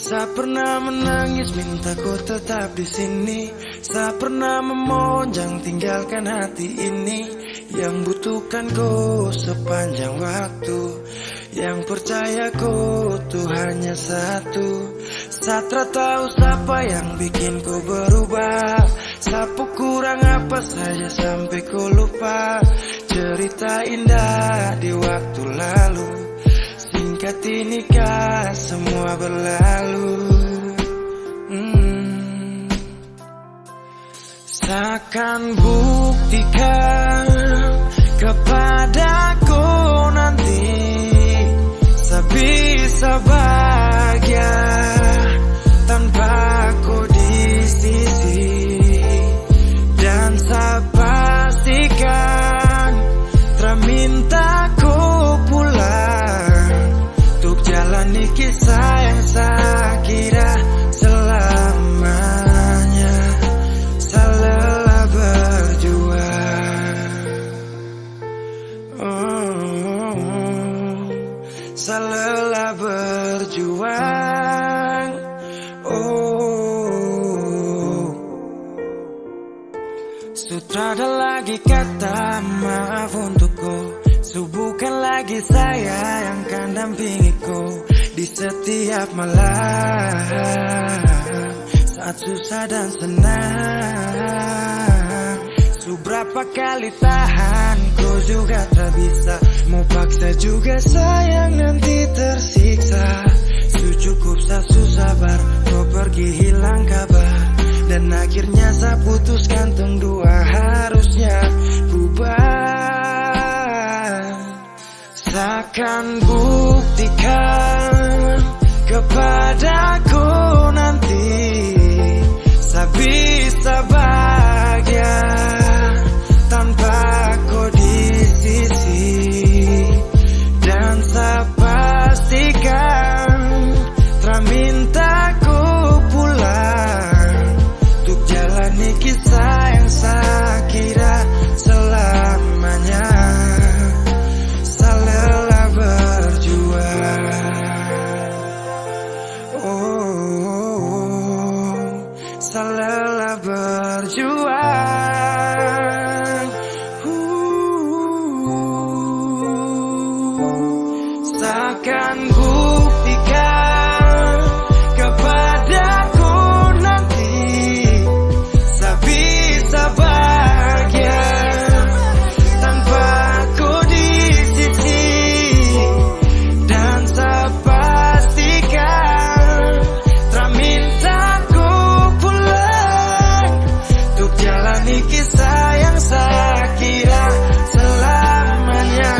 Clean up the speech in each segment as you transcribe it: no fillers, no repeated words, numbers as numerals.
Tak pernah menangis minta kau tetap di sini. Tak pernah memonjang tinggalkan hati ini. Yang butuhkan kau sepanjang waktu. Yang percaya kau tuh hanya satu. Satra tahu siapa yang bikin kau berubah. Sapu kurang apa saja sampai kau lupa. Cerita indah di waktu lalu. Singkat ini kah semua berlalu. Takkan buktikan kepadaku nanti sebisa bahagia tanpa aku di sisi. Dan saya pastikan terminta ku pulang untuk jalani kisah yang saya kira selamanya. Saya lelah berjuang, saya lelah berjuang. Sutrada lagi kata maaf untukku. Bukan lagi saya yang akan dampingiku di setiap malam saat susah dan senang. Seberapa kali tahan kau juga tak bisa. Mau paksa juga sayang nanti tersiksa. Cukup saya sabar kau pergi hilang kabar. Dan akhirnya saya putuskan tong dua harusnya bubar. Takkan buktikan kepadaku nanti saya bisa bahagia tanpa kau di sisi. Dan saya pastikan terminta ku pulang untuk jalani kisah yang saya kira selamanya. Saya lelah berjuang, saya lelah berjuang. Takkan buktikan kepadaku nanti saya bisa bahagia tanpa aku di sisi. Dan saya pastikan terminta ku pulang untuk jalani kisah yang saya kira selamanya.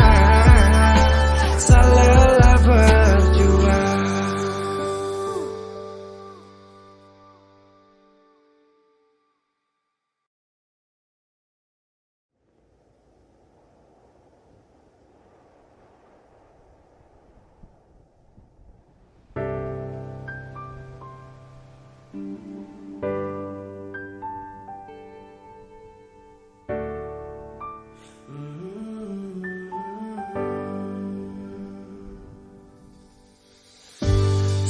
Saya lelah berjuang.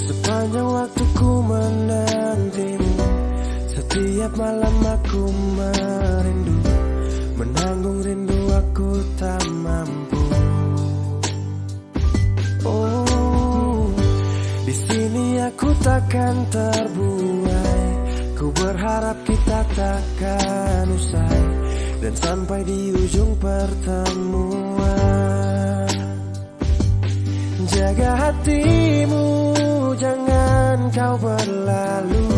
Sepanjang waktu ku menantimu. Setiap malam aku merindu. Menanggung rindu aku tak mampu. Di sini aku takkan terbuai. Ku berharap kita takkan usai. Dan sampai di ujung pertemuan. Jaga hatimu, jangan kau berlalu.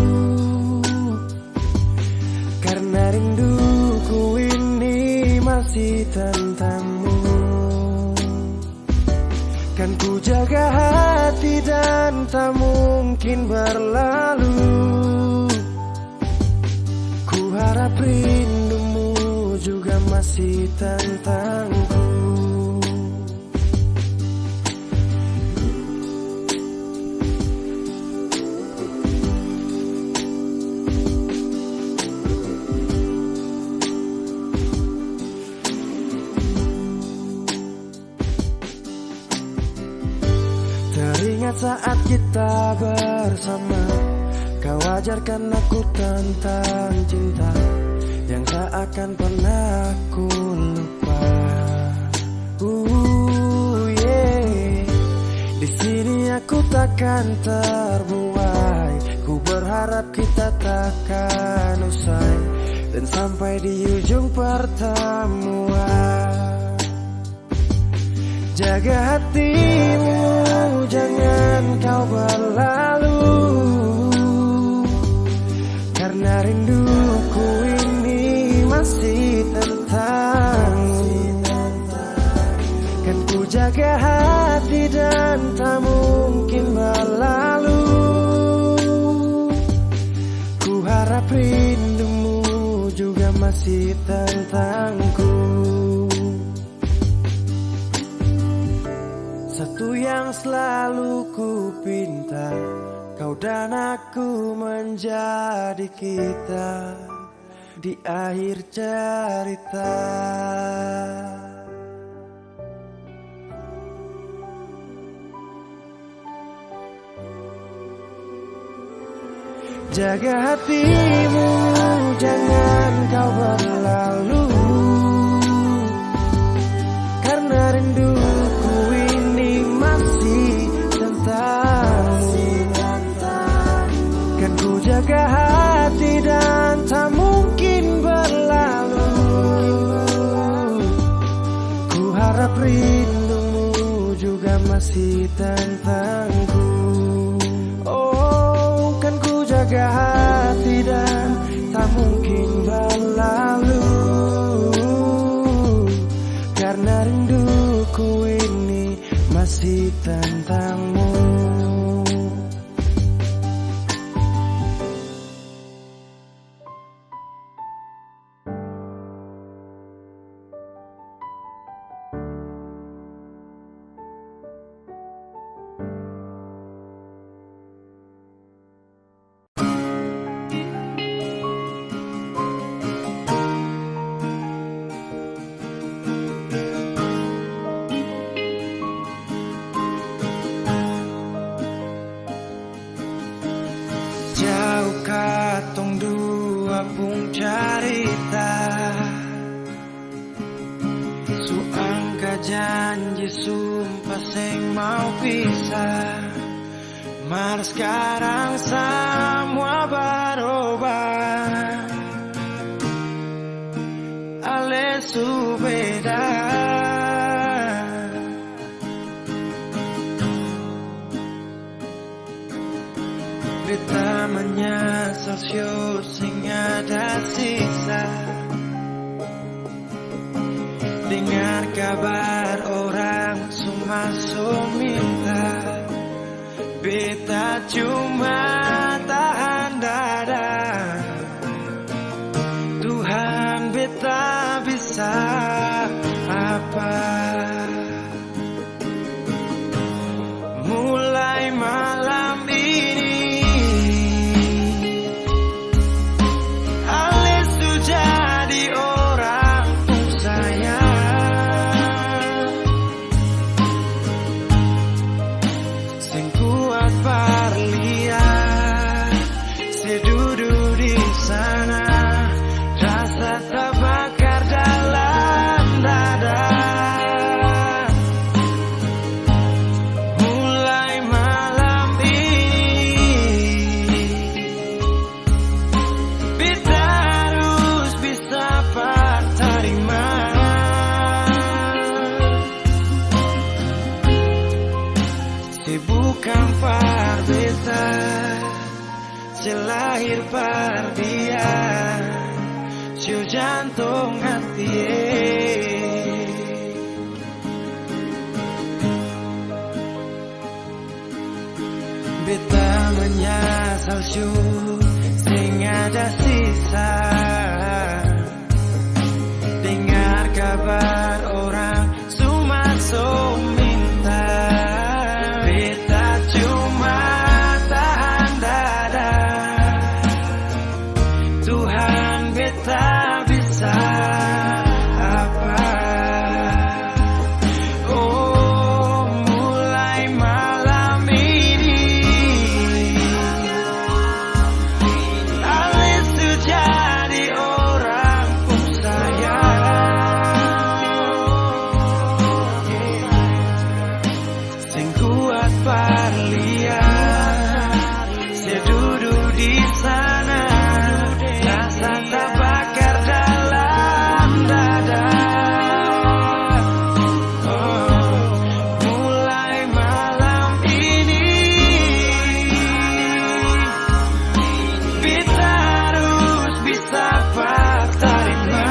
Karena rinduku ini masih tentangmu. Kan ku jaga hati dan tak mungkin berlalu. Ku harap rindumu juga masih tentangku. Ingat saat kita bersama, kau ajarkan aku tentang cinta yang tak akan pernah ku lupa. Yeah. Di sini aku takkan terbuai. Ku berharap kita takkan usai dan sampai di ujung pertemuan. Jaga hatimu, jangan kau berlalu, karena rinduku ini masih tentangmu. Kan ku jaga hati dan tak mungkin berlalu. Ku harap rindumu juga masih tentangku. Satu yang selalu ku pinta, kau dan aku menjadi kita di akhir cerita. Jaga hatimu, jangan kau berlalu, karena rinduku ini masih tentangmu. Kan ku jaga hati dan tak mungkin berlalu. Ku harap rindumu juga masih tentangku. Oh, kan ku jaga hati dan tak mungkin berlalu, karena rinduku ini masih tentangmu. Jauh katong dua pung carita, suangka janji sumpah seng mau pisah. Mar sekarang semua berubah, ale subeda. Beta menyesal sio sing ada sisa. Dengar kabar orang sumasuk minta, beta cuma tahan dada. Tuhan, beta bisa apa? Mulai malam ini lahir par dia, siu jantung hati. Beta menyesal siu sing ada sisa. Dengar kabar orang sumasuk minta, beta cuma tahan dada. Tuhan, beta bisa apa? Oh, mulai malam ini lapar liar, saya duduk di sana, rasa terbakar dalam dada. Mulai malam ini kita harus bisa terima.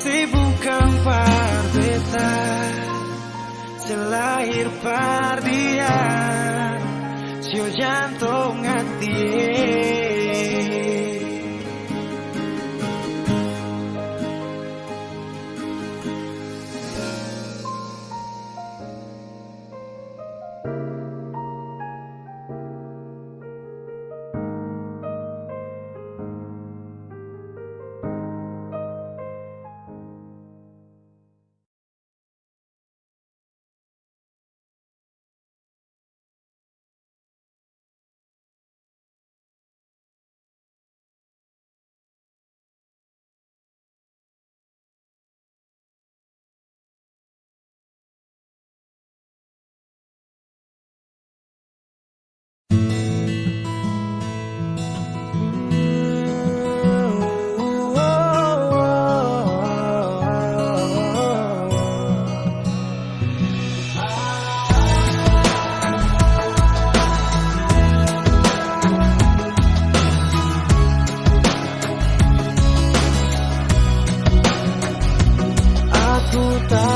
Si bukan parbeta, selahir pardian, sio jantung hati.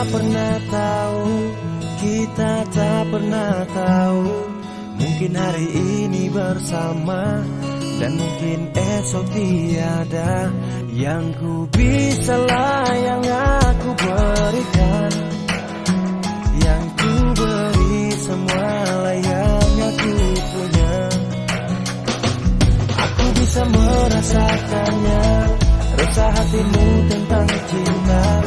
Pernah tahu, kita tak pernah tahu, mungkin hari ini bersama dan mungkin esok tiada. Yang ku bisa lah yang aku berikan, yang ku beri semua lah yang aku punya. Aku bisa merasakannya, rasa hatimu tentang cinta.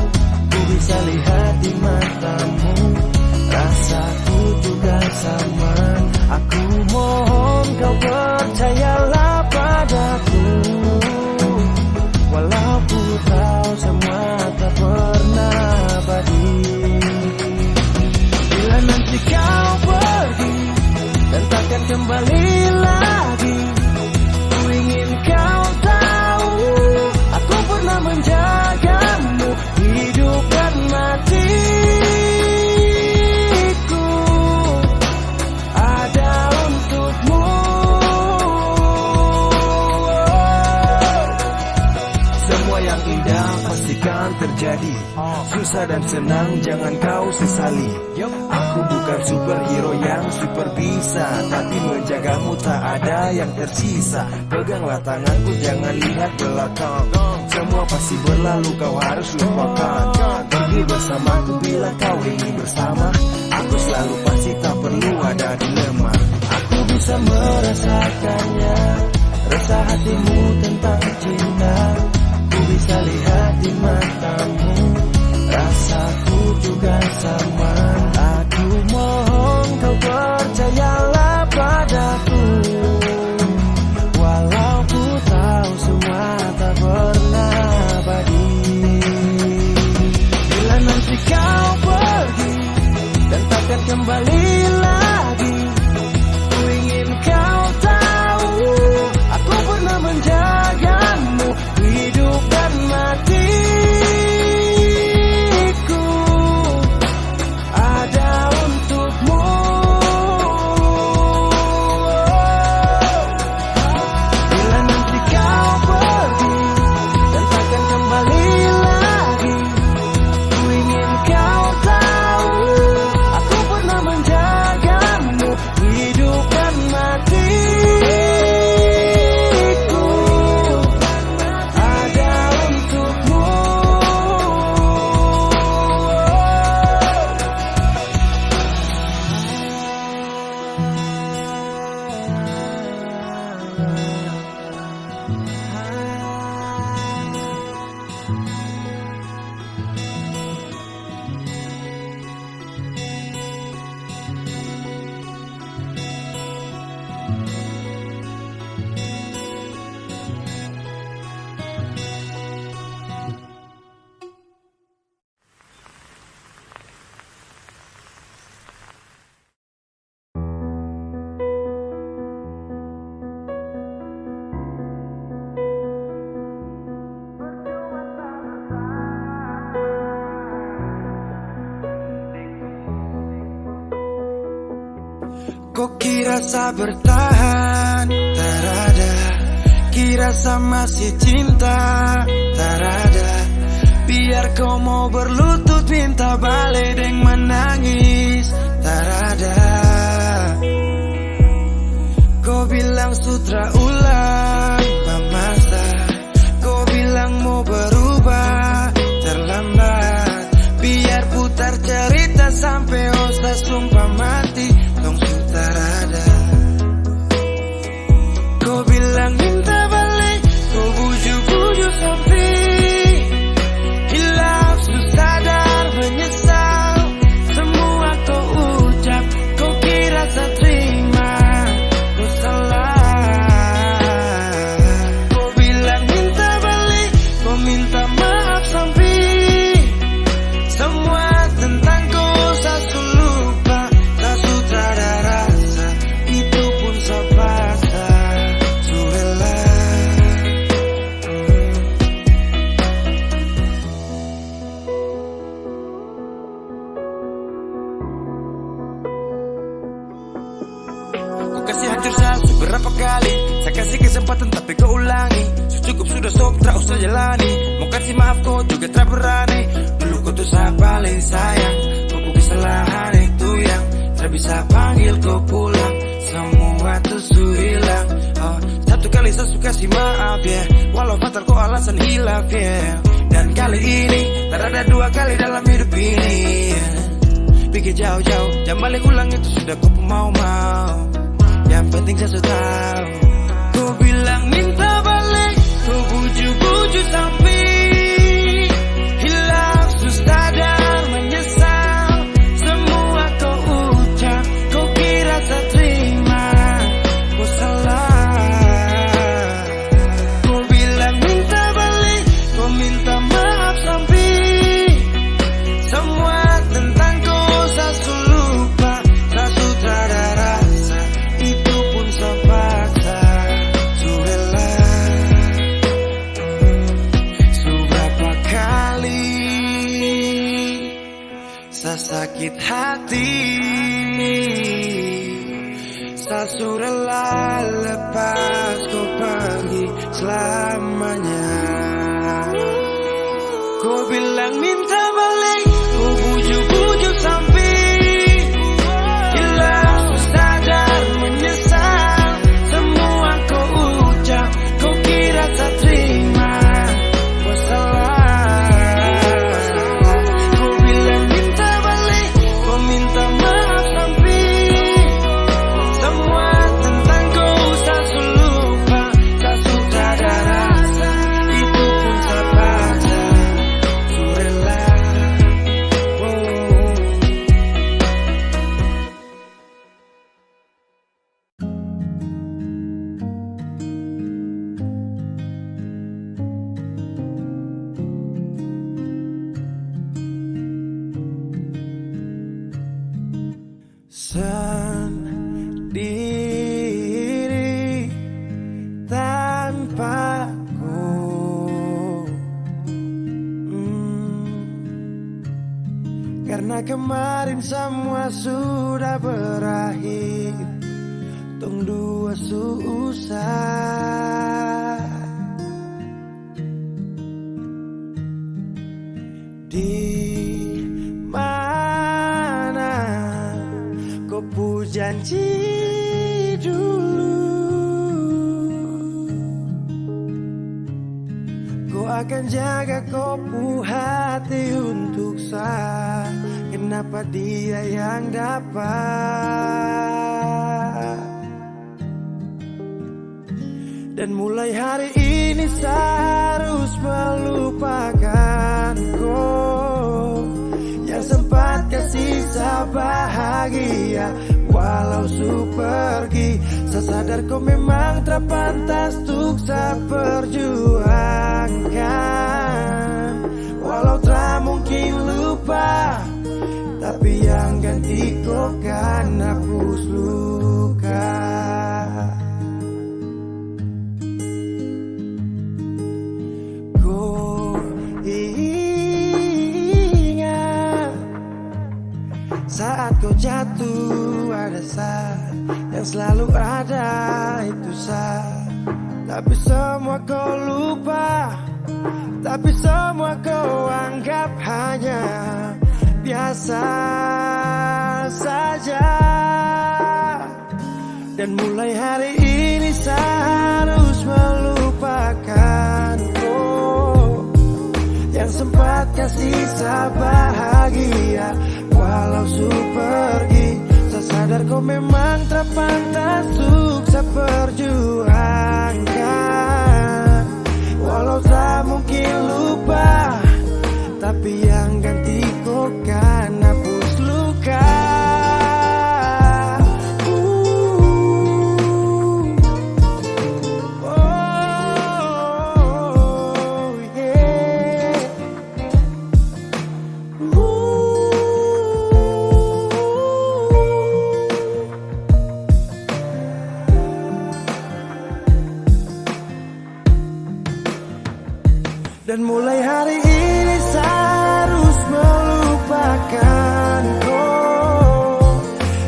Bisa lihat di matamu, rasaku juga sama. Aku mohon kau percayalah padaku, walau ku tahu semua tak pernah abadi. Bila nanti kau pergi dan takkan kembali lagi, ku ingin kau tahu aku pernah menjagamu, hidup dan matiku ada untukmu. Semua yang indah pastikan terjadi, susah dan senang jangan kau sesali. Aku bukan superhero yang super bisa, tapi menjagamu tak ada yang tersisa. Peganglah tanganku, jangan lihat belakang, semua pasti berlalu, kau harus lupakan. Pergi bersamaku bila kau ingin bersama, aku selalu pasti tak perlu ada dilema. Aku bisa merasakannya, rasa hatimu tentang cinta. Ku bisa lihat di matamu, rasaku juga sama. Aku mohon kau percayalah padaku, walau ku tahu semua tak pernah abadi. Bila nanti kau pergi dan takkan kembali lagi, ku ingin kau tahu aku pernah menjagamu, hidup dan matiku Kok kira sa bertahan? Tarada. Kira sa masih cinta? Tarada. Biar kau mau berlutut minta balik deng menangis. Tarada. Kau bilang sutra ulang masa. Kau bilang mau berubah terlambat. Biar putar cerita sampai osa sumpah mati. Tong sutarada. Kau bilang minta balik. Kau bujuk-bujuk sampai hilaf susah dan menyesal. Semua kau ucap. Kau kira saya terima. Kau salah. Kau bilang minta balik. Kau minta maaf sampai semua tentang kau saya lupa. Tak sutradara rasa. Itu pun sabasa. Surela. Ku kasih hancur satu berapa kali. Saya kasih kesempatan tapi kau ulangi. Cukup sudah sok tak usah jalani. Mau kasih maaf kau juga tak berani. Dulu kau tuh saya paling sayang. Kau kesalahan itu yang tak bisa panggil kau pulang. Semua tuh hilang. Satu kali saya suka kasih maaf ya. Walau fatal kau alasan hilaf ya. Dan kali ini tak ada dua kali dalam hidup ini. Pikir jauh-jauh, jangan balik ulang itu sudah kau mau-mau. Yang penting saya sudah tahu. Kau bilang minta balik. Kau bujuk-bujuk sampai hilaf susah dan menyesal. Semua kau ucap. Kau kira saya terima. Kau salah. Kau bilang minta balik. Kau minta maaf sampai semua tentang kau saya lupa. Tak sutradara rasa. Itu pun sabasa. Surela. Seberapa kali saya sakit hati. Saya surela lepas kau pergi selamanya. Kau bilang minta balik. Kau bujuk-bujuk sampai hilang susah dan menyesal. Semua kau ucap. Kau kira tak terima. Kau salah. Kau bilang minta balik. Kau minta maaf sampai semua tentang kau saya lupa. Tak sutradara rasa. Itu pun sabasa. Surela. Sendiri tanpaku. Karena kemarin semua sudah berakhir. Tong dua susah. Di mana kau pu janji dulu. Kau akan jaga kau pu hati untuk saya. Kenapa dia yang dapat? Dan mulai hari ini saya harus melupakan kau yang sempat kasih saya bahagia. Walau su pergi, saya sadar kau memang tak pantas untuk saya perjuangkan. Walau tak mungkin lupa, tapi yang ganti kau kan hapus luka. Kau ingat saat saat kau jatuh, ada saat yang selalu ada, itu saat. Tapi semua kau lupa, tapi semua kau anggap hanya biasa saja. Dan mulai hari ini saya harus melupakan kau yang sempat kasih saya bahagia. Walau su pergi, saya sadar kau memang tak pantas untuk saya perjuangkan. Walau tak mungkin lupa, tapi yang ganti kau kan hapus luka. Dan mulai hari ini saya harus melupakan kau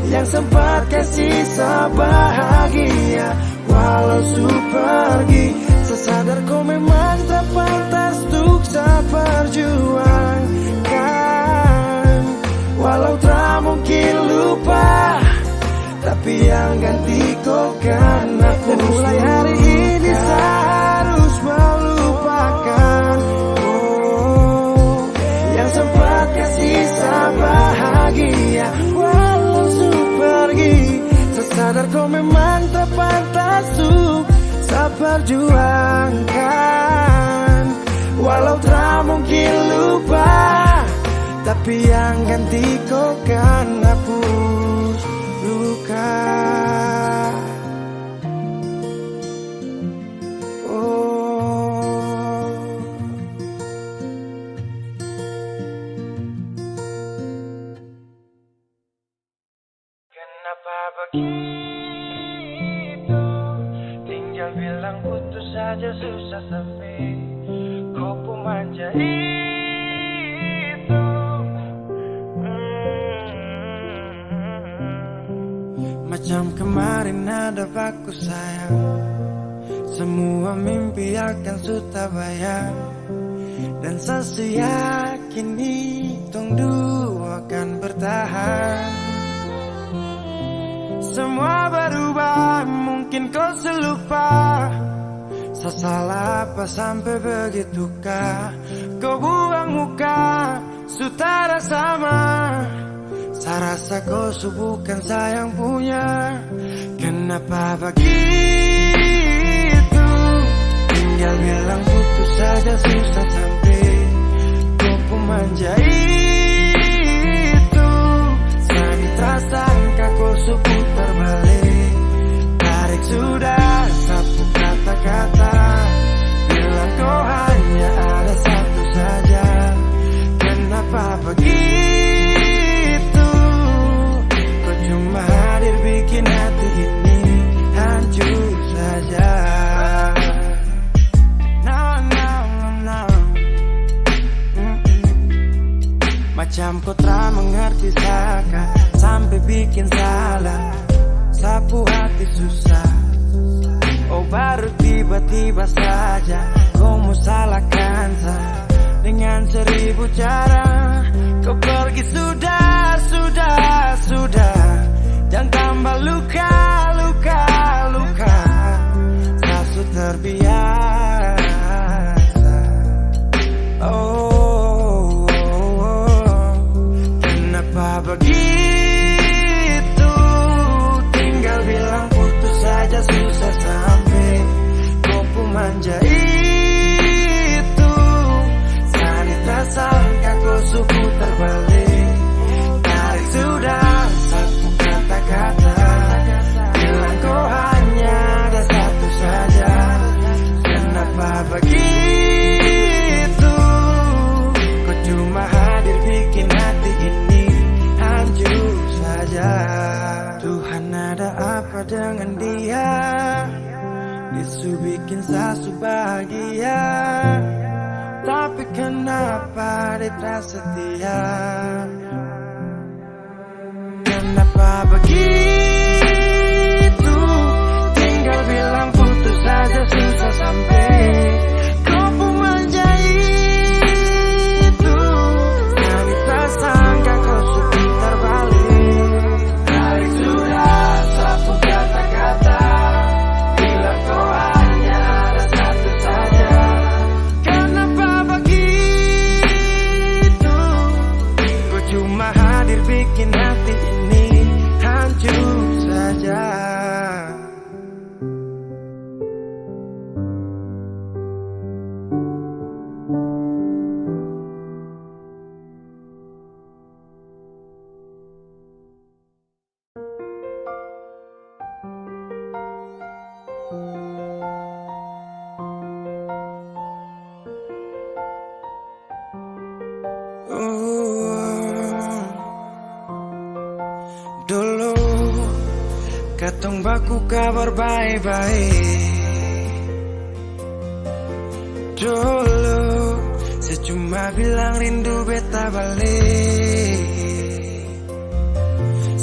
yang sempat kasih saya bahagia. Walau su pergi, saya sadar kau memang tak pantas untuk saya perjuangkan. Walau tak mungkin lupa, tapi yang ganti kau kan aku. Dan mulai hari ini saya harus melupakan sempat kasih saya bahagia. Walau su pergi, saya sadar kau memang tak pantas untuk saya perjuangkan. Walau tak mungkin lupa, tapi yang ganti kau kan hapus luka. Kenapa begitu? Tinggal bilang putus saja susah sampai kau pun manja itu. Macam kemarin ada baku sayang, semua mimpi akan sudah bayang. Dan saya yakin hitung dua akan bertahan. Semua berubah, mungkin kau selupa. Saya salah apa sampai begitukah? Kau buang muka, sutara sama. Saya rasa kau bukan saya yang punya. Kenapa begitu? Tinggal bilang putus saja susah sampai kau pun manja itu. Saya tak sangka kau putar balik, tarik sudah sapu kata-kata, bilang kau hanya ada satu saja. Kenapa begitu? Kau cuma hadir bikin hati ini hancur saja. Macam kau tak mengerti saka, sampai bikin salah, sapu hati susah. Oh baru tiba-tiba saja kau mau salahkan saya dengan 1000 cara. Kau pergi sudah, jangan tambah luka. Saya sudah terbiasa. Kenapa begitu? Tinggal bilang putus saja susah sampai kau pun manja itu. Saya tak sangka kau putar balik, tarik sudah satu kata-kata, bilang kau hanya ada satu saja. Kenapa begitu? Kau cuma hadir bikin hati ini hancur saja. Tuhan ada apa dengan dia? Disu bikin saya bahagia, tapi kenapa dia tak setia? katong baku kabar baik-baik. Dulu saya cuma bilang rindu beta balik.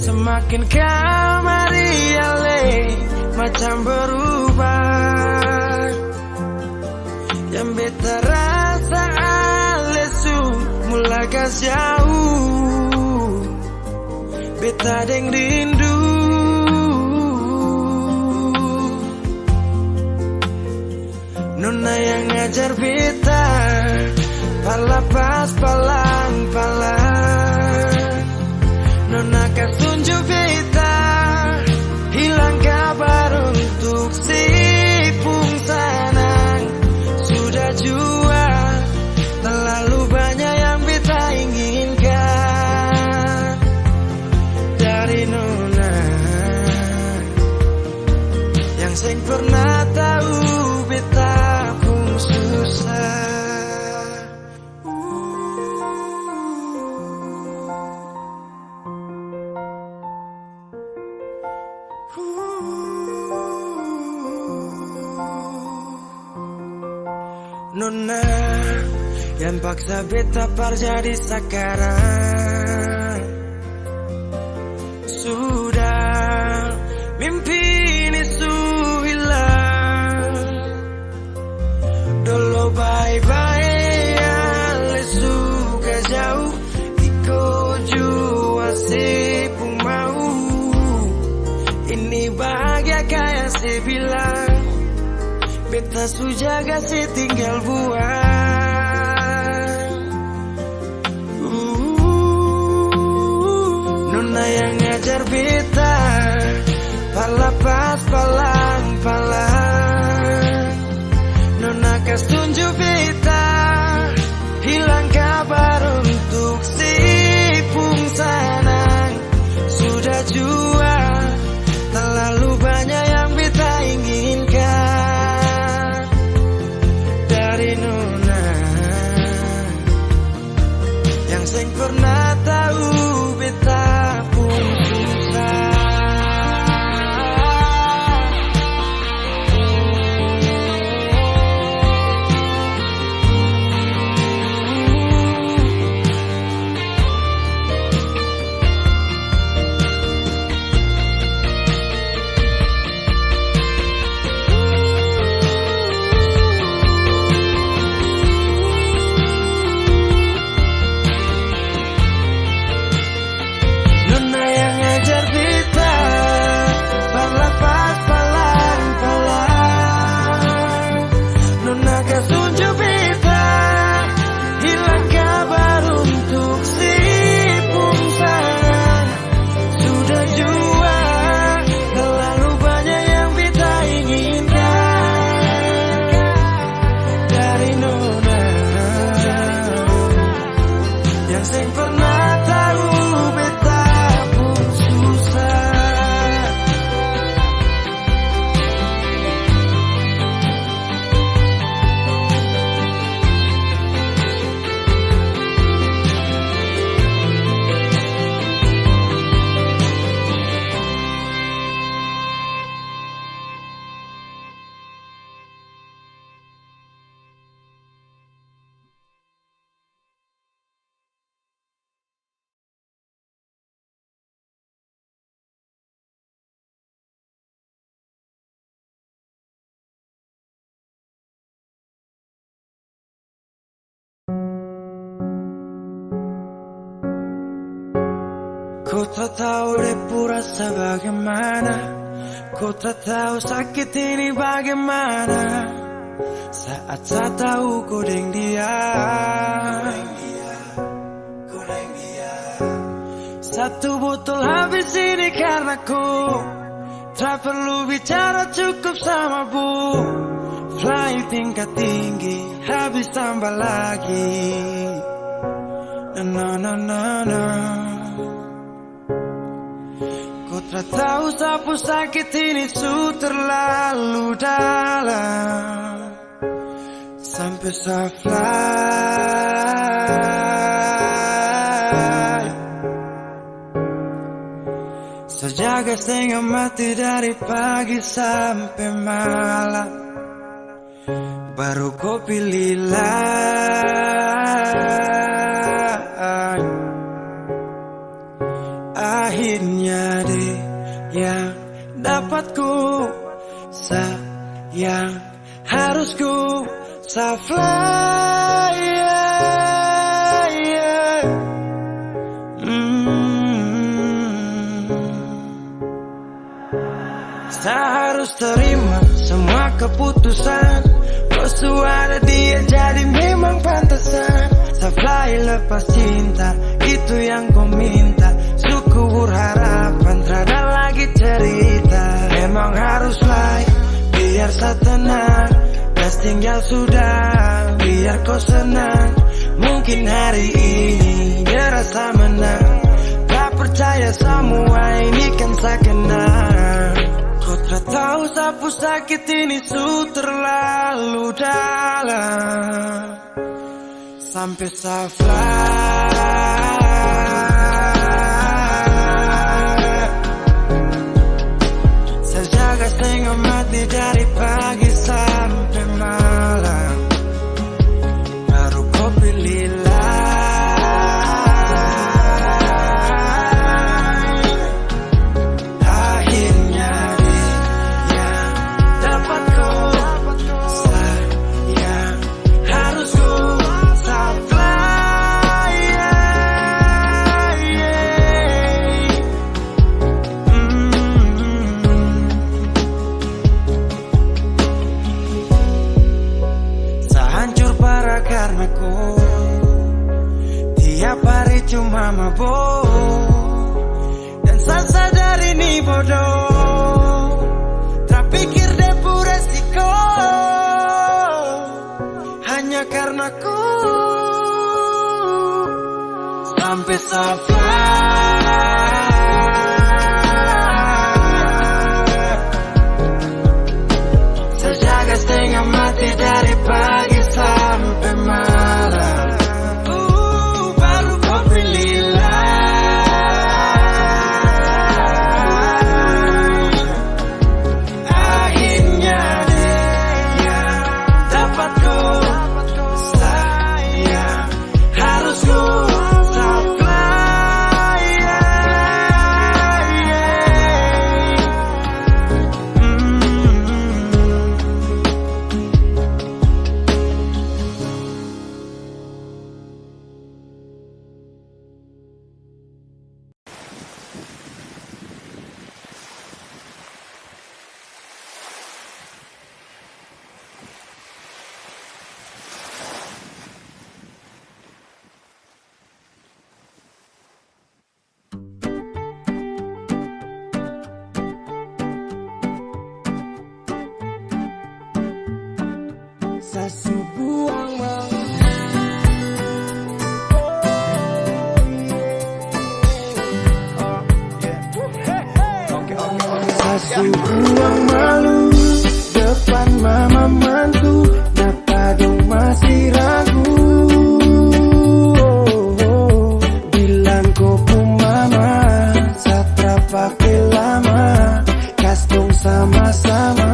Semakin kamari ale macam berubah. Yang beta rasa alesu mulai jauh. Beta deng rindu. Nona yang ngajar beta palapas palang-palang. Nona kas tunjuk beta hilang kabar untuk si pung sanang. Sudah jua terlalu banyak yang beta inginkan dari Nona yang seng pernah tahu beta pun susah. Nona yang paksa beta par jadi sekarang. Sudah mimpi ini hilang. Dulu bye-bye ale suka jauh. Iko jua sepung mau. Ini bahagia kayak saya bilang. Beta sujaga si tinggal buang. Nona yang ngajar beta palapas palang-palang. Nona kas tunjuk beta hilang kabar untuk si pung sanang. Sudah jua terlalu banyak yang beta inginkan dari Nona yang seng pernah tahu beta pun susah. Ku tak tahu depu rasa bagaimana. Ku tak tahu sakit ini bagaimana. Saat saya tahu ku deng dia. Satu botol habis ini karena ku tak perlu bicara, cukup sama bu. Fly tingkat tinggi habis tambah lagi. No no no no. Ku tak tahu sapu sakit ini su terlalu dalam. Sampai saya fly saja jaga setengah mati dari pagi sampai malam, baru kau pilihlah. Akhirnya dia yang dapat ku sayang, harus ku fly. Saya harus terima semua keputusan, kau suara dia jadi memang pantasan. Saya fly lepas cinta, itu yang kau minta. Syukur harapan, terada lagi cerita. Emang harus fly, biar saya tenang. Gas tinggal sudah, biar kau senang. Mungkin hari ini dia rasa menang. Tak percaya semua ini kan saya kenal. Kau tak tahu sapu sakit ini su terlalu dalam, sampai saya fly. Saya jaga setengah mati dari pagi sampai malam, baru kau pilihlah. Akhirnya dia dapat kau sayang, harus kau fly. Saya hancur parah karena kau tiap hari cuma mabuk, dan saya sadar ini bodoh. Tak pikir depu resiko hanya karena ku sampai saya fly. Saya jaga setengah mati dari pagi sampai malam, baru kau pilihlah. Akhirnya dia dapat kau sayang, harus kau fly. Saya buang malu. Saya buang malu depan mama mantu, kenapa dong masih ragu? Bilang kau mama, satra pakai lama, kas dong sama-sama.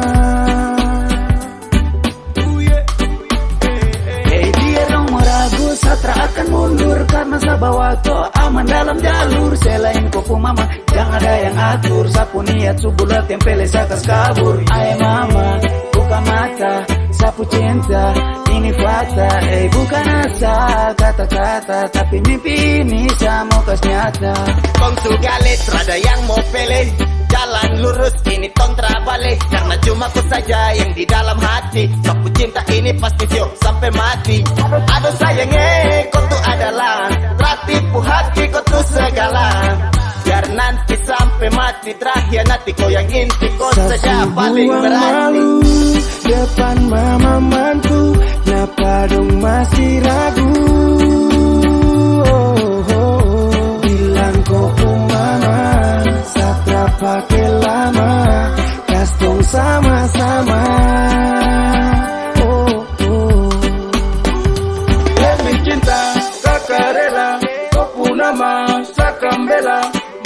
Satra akan mundur karena saya bawa kau aman dalam jalur. Selain kau mama, jangan ada yang atur. Sapu niat subulat tempele sakas kabur. Ayah mama, buka mata, sapu cinta, ini fakta. Bukan asal kata-kata, tapi mimpi ini saya mau kas nyata. Kong sugalit, rada yang mau pele. Jalan lurus ini kontra balik, karena cuma ku saja yang di dalam hati. Sapu cinta ini pasti sio sampai mati. Aduh sayangnya kau tuh adalah tertipu hati kau tuh segala. Biar nanti sampai mati terakhir nanti kau yang inti kau saja paling berarti. Depan mama mantu, kenapa dong masih ragu? Bilang kau mama, satra pakai lama, kas dong sama-sama. Demi cinta kakak rela, kau pun nama sakambela.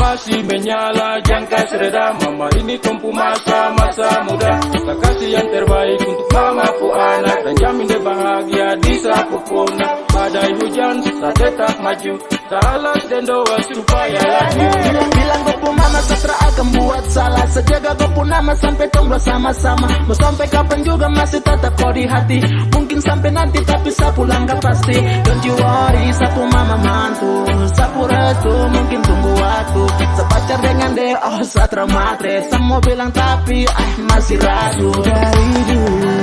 masih menyala, jangka sereda. Mama ini tumpu masa-masa muda. Tak kasih yang terbaik untuk mamaku anak, dan jamin dia bahagia di sapu puna. Badai hujan, tak tetap maju, tak alas dan doa supaya laju. Bilang gue pun mama sastra akan buat salah. Sejaga gue pun nama sampai tong bersama-sama. Mau sampai kapan juga masih tetap kau di hati. Mungkin sampai nanti tapi sapu langkah pasti. Don't you worry, sapu mama mantu. Sapu restu mungkin tunggu waktu. Sepacar dengan dia, oh satra matre. Semua bilang tapi masih ragu. Dari dulu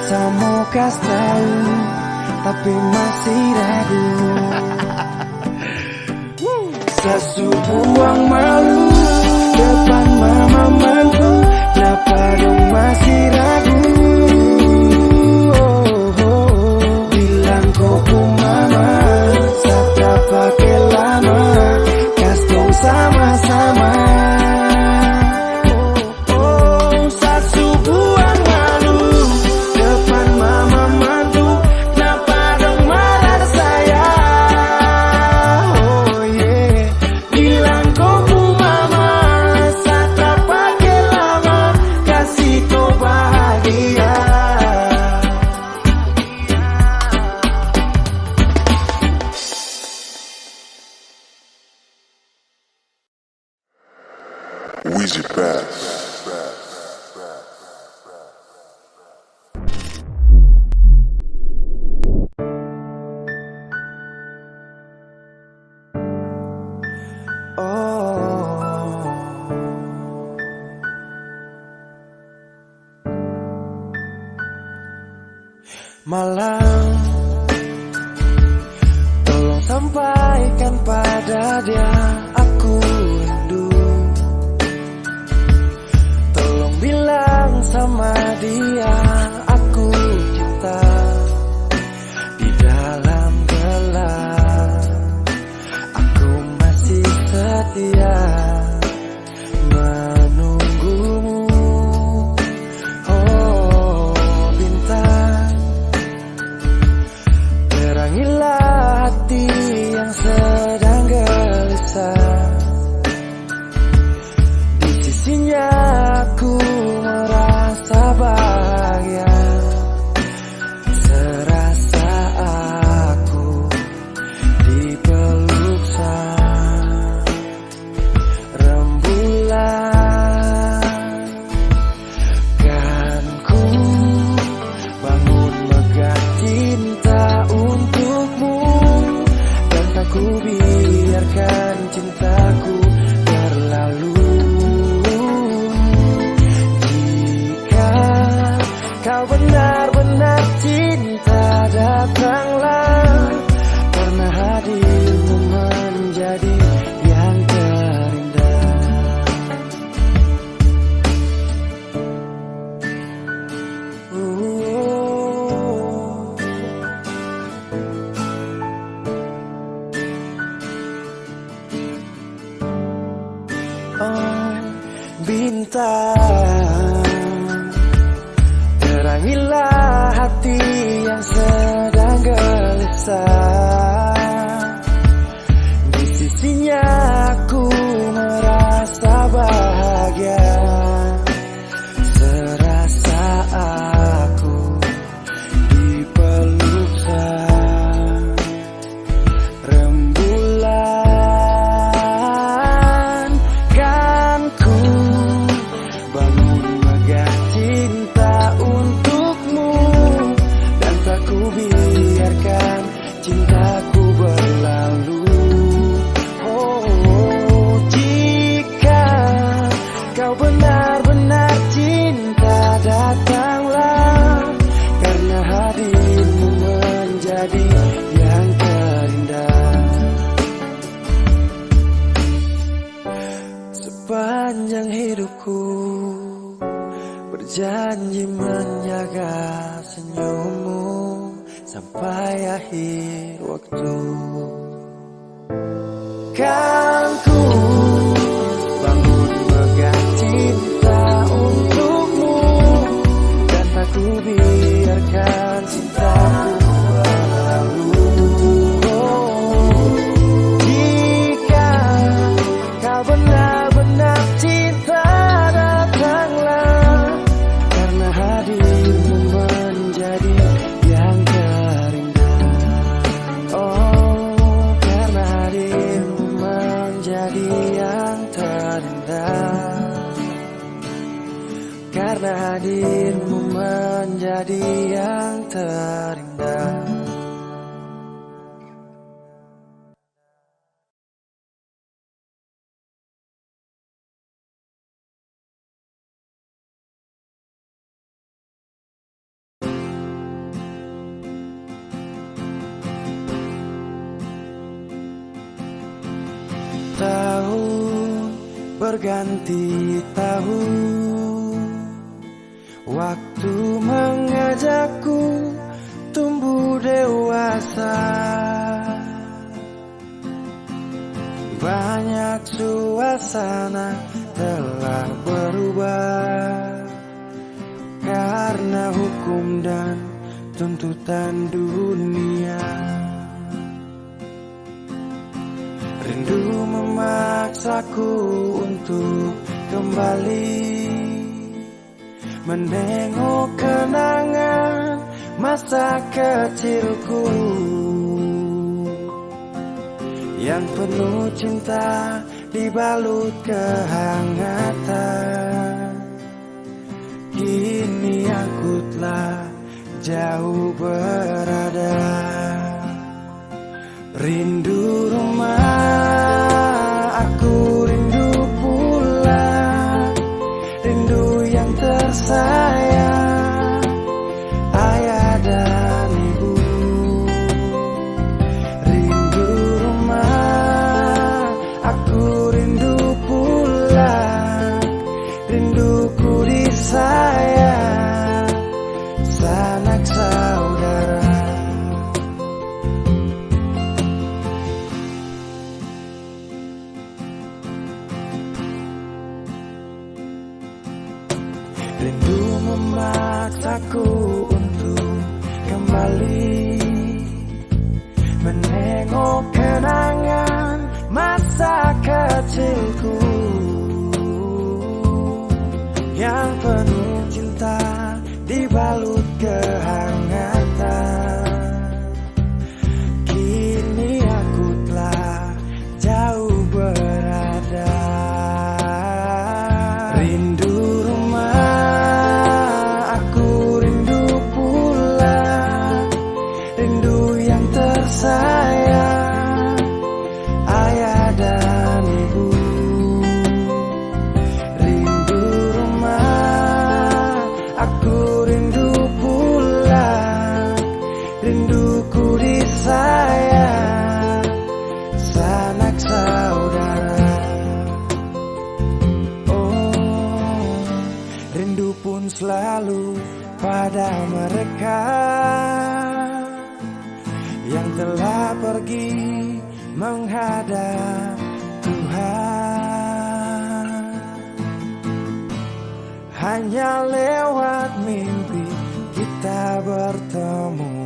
sama kas tahu, tapi masih ragu. Sesubuang malu depan mama mantu, kenapa dong masih ragu? Bilang kau mama, satra pakai lama, kas dong sama-sama. Weezy Bass. Malam, tolong sampaikan pada dia aku rindu. Tolong bilang sama dia aku cinta. Di dalam gelap aku masih setia menunggumu. Oh bintang, terangilah hati yang sedang gelisah. Di sisinya aku merasa bahagia, serasa aku dipeluk sang rembulan. Kan ku bangun megah cinta untukmu, dan tak ku biarkan cintaku berlalu. Jika kau benar-benar cinta, datanglah, karena hadirmu menjadi yang terindah. Oh bintang, terangilah hati yang sedang gelisah. Di sisinya aku merasa bahagia, serasa aku dipeluk sang rembulan. Kan ku bangun megah cinta untukmu, dan tak ku biarkan cintaku berlalu. Oh jika kau benar-benar cinta, datanglah, karena hadirmu menjadi yang terindah. Sepanjang hidupku berjanji menjaga senyummu sampai akhir waktu. Kan ku bangun megah cinta untukmu, dan tak ku biarkan cintaku berlalu. Oh, jika karena hadirmu menjadi yang terindah. Tahun berganti tahun, waktu mengajakku tumbuh dewasa. Banyak suasana telah berubah karena hukum dan tuntutan dunia. Rindu memaksaku untuk kembali menengok kenangan masa kecilku yang penuh cinta dibalut kehangatan. Kini aku telah jauh berada. Rindu rumah, aku rindu pulang, rindu yang tersayang, ayah dan ibu. Rindu rumah, aku rindu pulang, rinduku disayang, sanak saudara. Rindu memaksaku untuk kembali menengok kenangan masa kecilku yang penuh cinta dibalut kehangatan. Kini aku telah jauh berada. Rindu sayang, ayah dan ibu. Rindu rumah, aku rindu pulang, rinduku disayang, sanak saudara. Oh, rindu pun selalu pada mereka yang telah pergi menghadap Tuhan. Hanya lewat mimpi kita bertemu.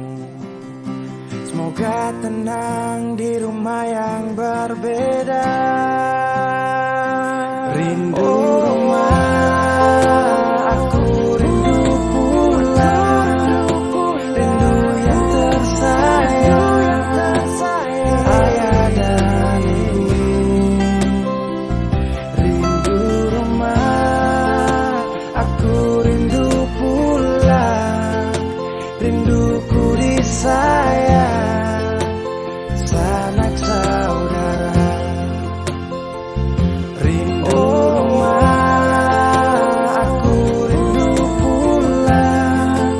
Semoga tenang di rumah yang berbeda. Rindu rumah, aku rindu pulang, rindu yang tersayang, ayah dan ibu. Rindu rumah, aku rindu pulang, rinduku disayang, sanak saudara. Rindu rumah, aku rindu pulang,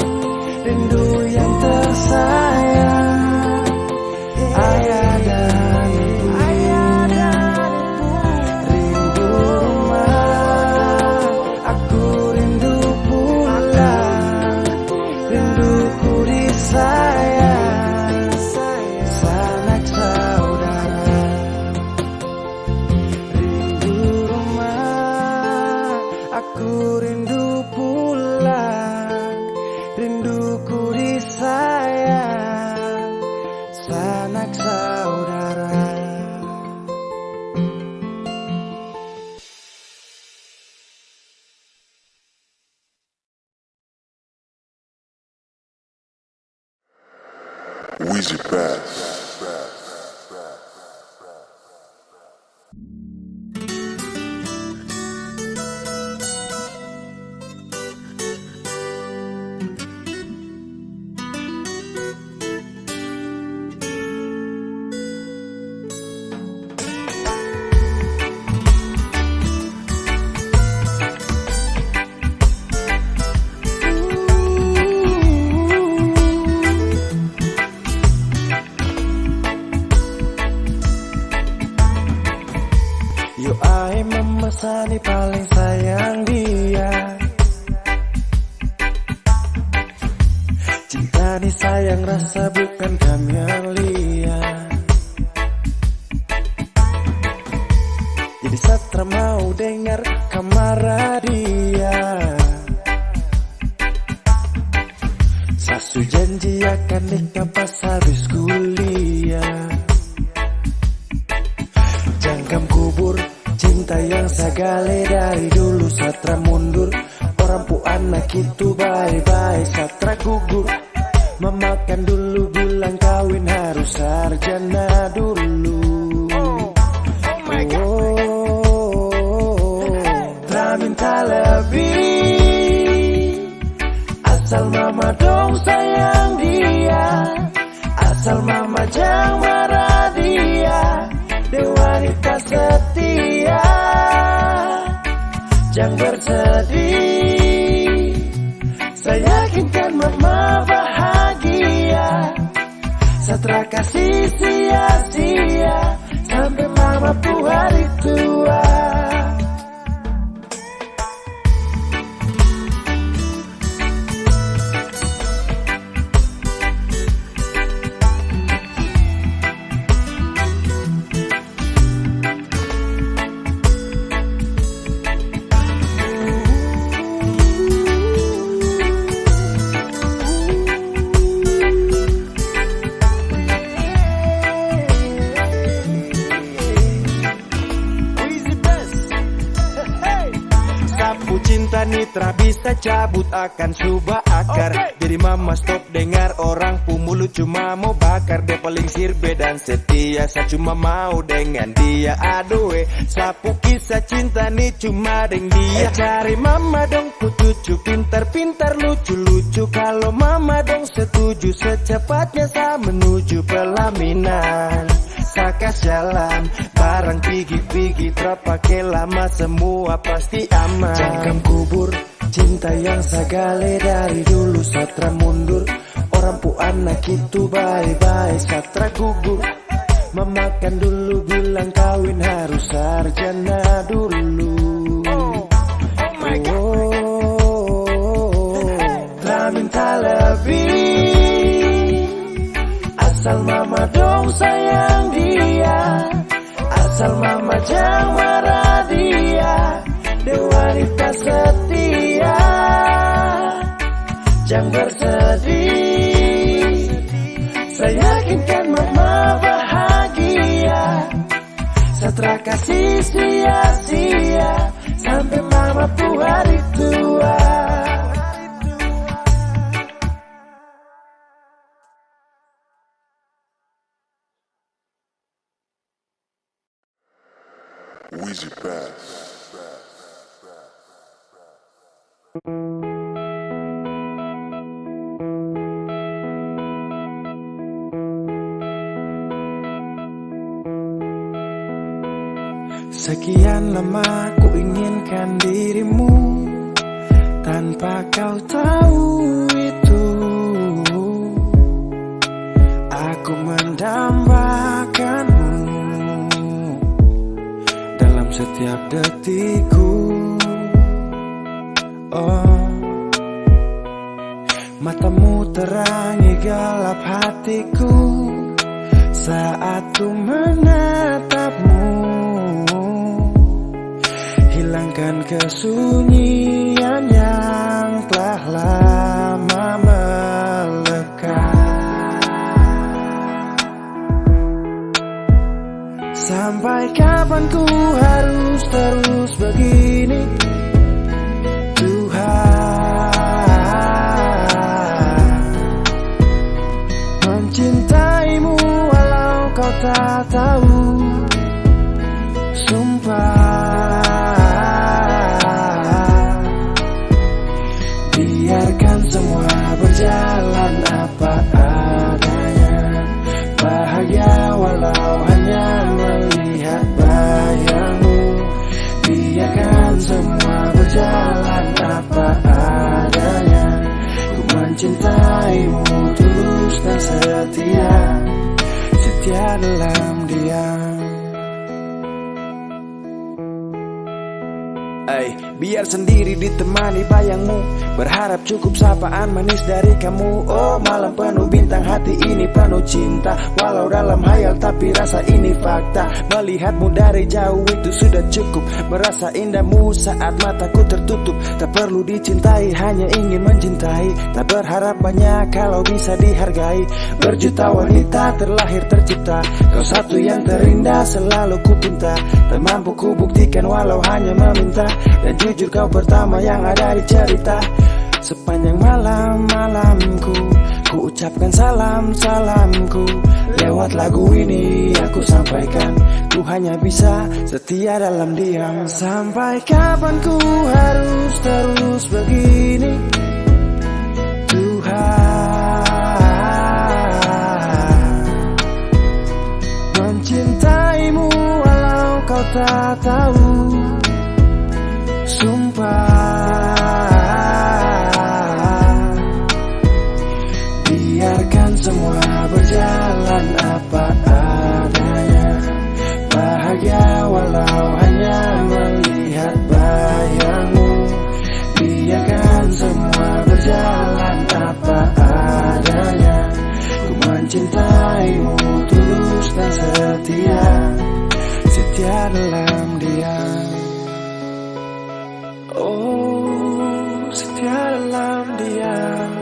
rindu yang tersayang, ayah dan ibu. Rindu rumah, aku rindu pulang, rinduku disayang, sanak saudara. Rindu rumah, aku rindu pulang, rinduku disayang, sanak saudara. Weezy Bass. memesani paling sayang dia. Cinta ni sayang rasa bukan kamelia. Jadi Satra mau dengar kamar dia. Sasu janji akan nikah pas habis kuliah. Jangkam kubur cinta yang sagale dari dulu. Satra mundur, orang pu anak itu bye-bye. Satra gugur, memakan dulu bilang kawin harus sarjana dulu. Tak minta lebih, asal mama dong sayang dia. Asal mama jangan marah dia. Dia wanita setia, jangan bersedih. Saya yakinkan mama bahagia. Satra kasih sia-sia sampai mama pu hari tua. Cinta nitra bisa cabut akan subah akar. Jadi mama stop dengar orang pu mulut cuma mau bakar. Dia paling sirbe dan setia, saya cuma mau dengan dia. Aduh sapu kisah cinta nih cuma dengan dia. Cari mama dong pu cucu pintar-pintar lucu-lucu. Kalau mama dong setuju secepatnya saya menuju pelaminan. Sakas jalan barang pigi-pigi terpakai lama semua pasti aman. Jangkam kubur cinta yang sagale dari dulu. Satra mundur, orang pu anak itu bye-bye. Satra gugur, memakan dulu bilang kawin harus sarjana dulu. Tak minta lebih, asal mama dong sayang dia. Asal mama jangan marah dia. Dia wanita setia, jangan bersedih. Saya yakinkan mama bahagia. Satra kasih sia-sia sampai mama pu hari tua. Weezy Bass. Sekian lama ku inginkan dirimu, tanpa kau tahu itu. Aku mendambakanmu dalam setiap detikku. Oh, matamu terangi gelap hatiku saat ku menatapmu. Hilangkan kesunyian yang telah lama melekat. Sampai kapan ku harus terus begini, Tuhan? Mencintaimu walau kau tak tahu. Sumpah, biarkan semua berjalan apa adanya. Bahagia walau hanya melihat bayangmu. Biarkan semua berjalan apa adanya. Ku mencintaimu tulus dan setia, setia dalam diam. Biar sendiri ditemani bayangmu, berharap cukup sapaan manis dari kamu. Oh malam penuh bintang, hati ini penuh cinta. Walau dalam hayal tapi rasa ini fakta. Melihatmu dari jauh itu sudah cukup. Merasa indahmu saat mataku tertutup. Tak perlu dicintai, hanya ingin mencintai. Tak berharap banyak kalau bisa dihargai. Berjuta wanita terlahir tercipta, kau satu yang terindah selalu ku pinta. Tak mampu ku buktikan walau hanya meminta. Dan jujur kau pertama yang ada di cerita. Sepanjang malam-malamku ku ucapkan salamku. Lewat lagu ini aku sampaikan, ku hanya bisa setia dalam diam. Sampai kapan ku harus terus begini, Tuhan, mencintaimu walau kau tak tahu. Sumpah, biarkan semua berjalan apa adanya. Bahagia walau hanya melihat bayangmu. Biarkan semua berjalan apa adanya. Ku mencintaimu tulus dan setia, setia dalam diam. Oh, setia dalam diam.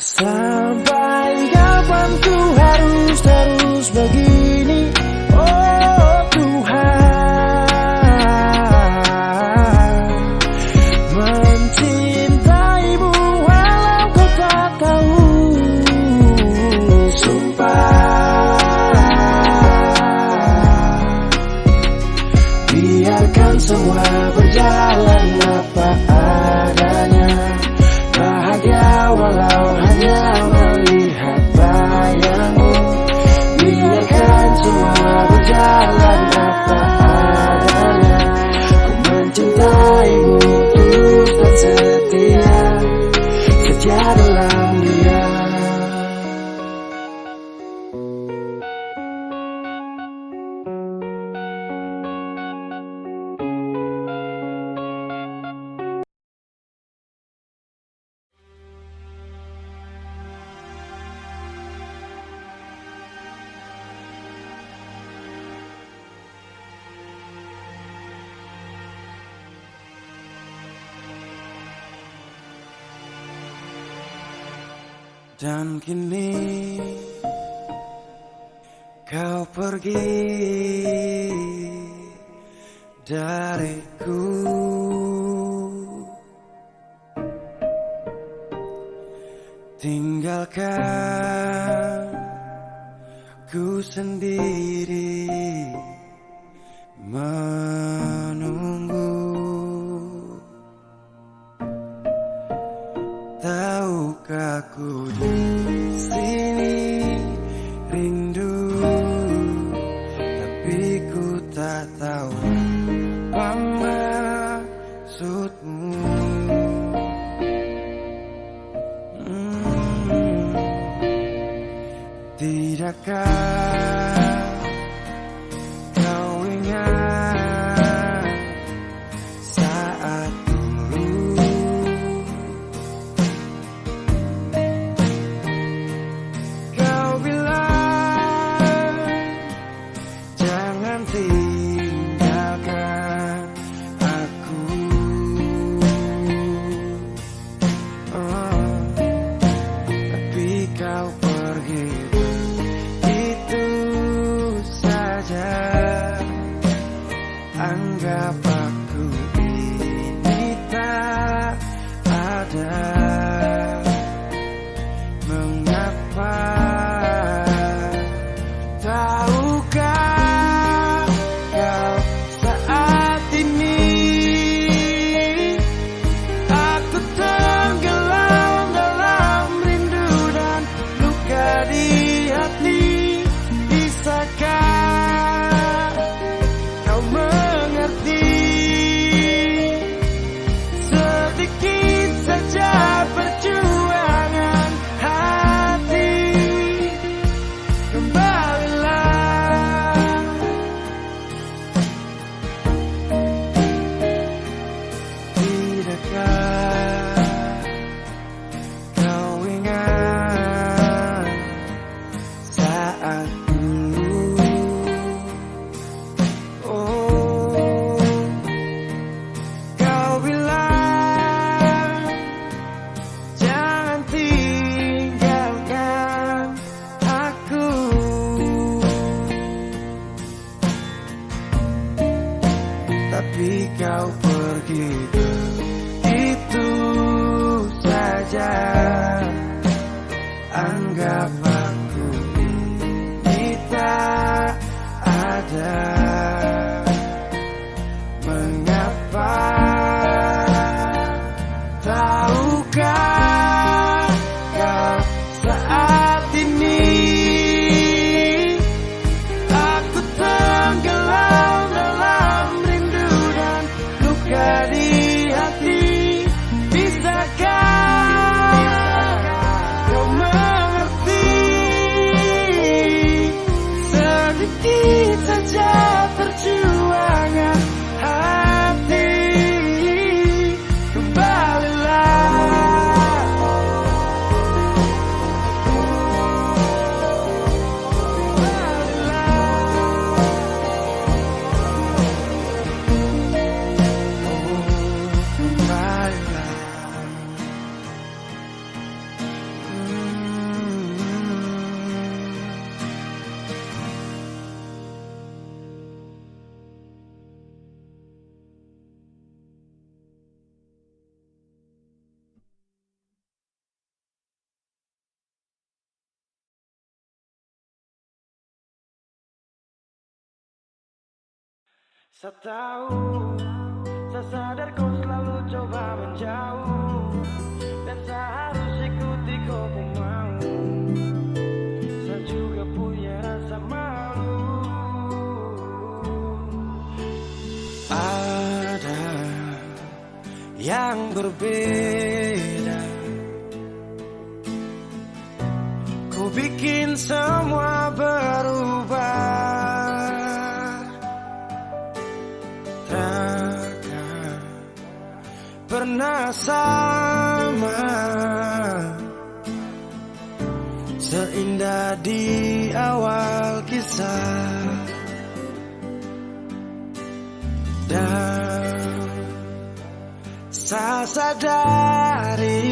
Sampai kapan ku harus terus begini, oh Tuhan, mencintaimu walau kau tak tahu. Sumpah, biarkan semua berjalan apa adanya. Bahagia walau hanya melihat bayangmu. Biarkan semua berjalan apa adanya. Ku mencintaimu tulus dan setia, setia dalam diam. Dan kini kau pergi dariku, tinggalkan ku sendiri menunggu. Tahukah ku di sini rindu, tapi ku tak tahu apa maksudmu. Tidakkah kau ingat saat dulu kau bilang jangan tinggalkan aku. Tapi kau pergi begitu tapi kau pergi begitu saja. Anggap aku ini tak ada. Mengapa? Tahukah kau saat ini aku tenggelam dalam rindu dan luka di hati. Bisakah kau mengerti sedikit saja perjuangan hati? Saya tahu, saya sadar kau selalu coba menjauh, dan saya harus ikuti kau pun mau. Saya juga punya rasa malu. Ada yang berbeda, ku bikin semua berubah. Takkan pernah sama seindah di awal kisah. Dan saya sadari